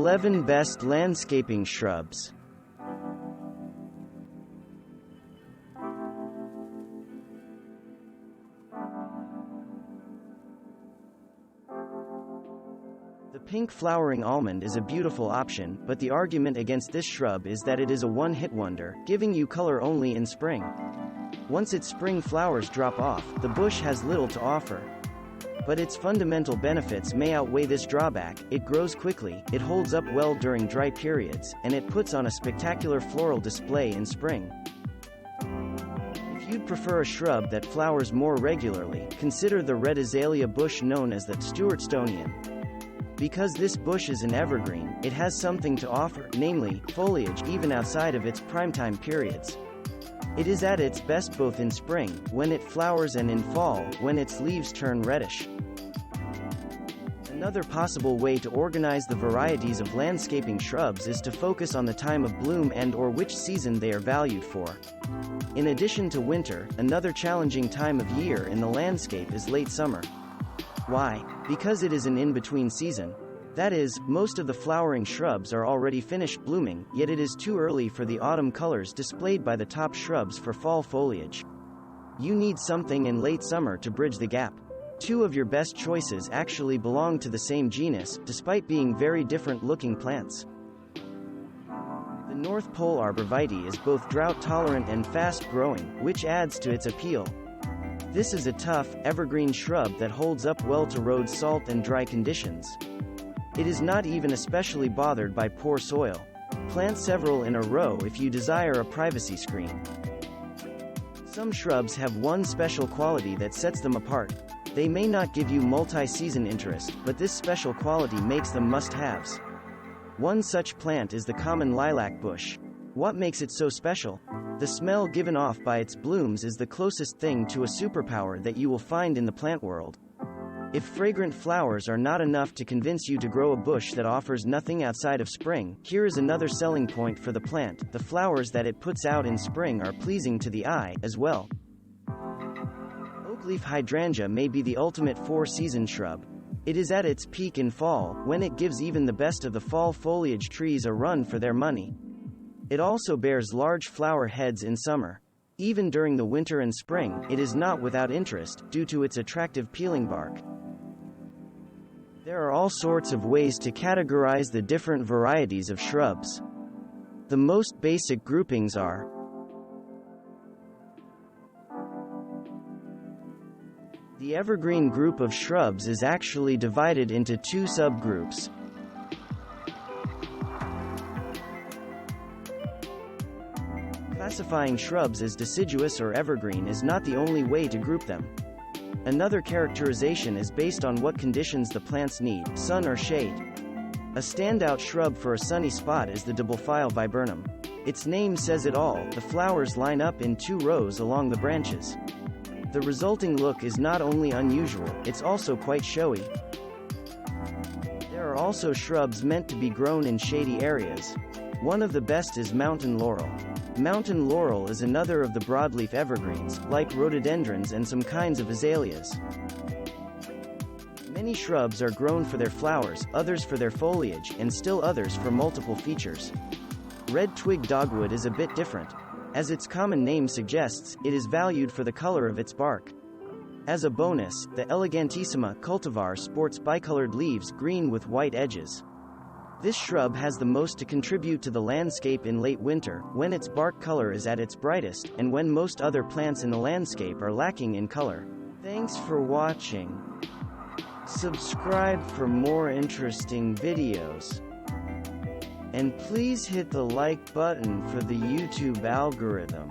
11 Best Landscaping Shrubs. The pink flowering almond is a beautiful option, but the argument against this shrub is that it is a one-hit wonder, giving you color only in spring. Once its spring flowers drop off, the bush has little to offer. But its fundamental benefits may outweigh this drawback. It grows quickly, it holds up well during dry periods, and it puts on a spectacular floral display in spring. If you'd prefer a shrub that flowers more regularly, consider the red azalea bush known as the Stewartstonian. Because this bush is an evergreen, it has something to offer, namely, foliage even outside of its primetime periods. It is at its best both in spring, when it flowers, and in fall, when its leaves turn reddish. Another possible way to organize the varieties of landscaping shrubs is to focus on the time of bloom and/or which season they are valued for. In addition to winter, another challenging time of year in the landscape is late summer. Why? Because it is an in-between season. That is, most of the flowering shrubs are already finished blooming, yet it is too early for the autumn colors displayed by the top shrubs for fall foliage. You need something in late summer to bridge the gap. Two of your best choices actually belong to the same genus, despite being very different-looking plants. The North Pole Arborvitae is both drought-tolerant and fast-growing, which adds to its appeal. This is a tough, evergreen shrub that holds up well to road salt and dry conditions. It is not even especially bothered by poor soil. Plant several in a row if you desire a privacy screen. Some shrubs have one special quality that sets them apart. They may not give you multi-season interest, but this special quality makes them must-haves. One such plant is the common lilac bush. What makes it so special? The smell given off by its blooms is the closest thing to a superpower that you will find in the plant world. If fragrant flowers are not enough to convince you to grow a bush that offers nothing outside of spring, here is another selling point for the plant: the flowers that it puts out in spring are pleasing to the eye, as well. Oakleaf Hydrangea may be the ultimate four-season shrub. It is at its peak in fall, when it gives even the best of the fall foliage trees a run for their money. It also bears large flower heads in summer. Even during the winter and spring, it is not without interest, due to its attractive peeling bark. There are all sorts of ways to categorize the different varieties of shrubs. The most basic groupings are: the evergreen group of shrubs is actually divided into two subgroups. Classifying shrubs as deciduous or evergreen is not the only way to group them. Another characterization is based on what conditions the plants need, sun or shade. A standout shrub for a sunny spot is the Doublefile Viburnum. Its name says it all: the flowers line up in two rows along the branches. The resulting look is not only unusual, it's also quite showy. There are also shrubs meant to be grown in shady areas. One of the best is mountain laurel. Mountain laurel is another of the broadleaf evergreens, like rhododendrons and some kinds of azaleas. Many shrubs are grown for their flowers, others for their foliage, and still others for multiple features. Red-Twig Dogwood is a bit different. As its common name suggests, it is valued for the color of its bark. As a bonus, the elegantissima cultivar sports bicolored leaves, green with white edges. This shrub has the most to contribute to the landscape in late winter, when its bark color is at its brightest, and when most other plants in the landscape are lacking in color. Thanks for watching. Subscribe for more interesting videos. And please hit the like button for the YouTube algorithm.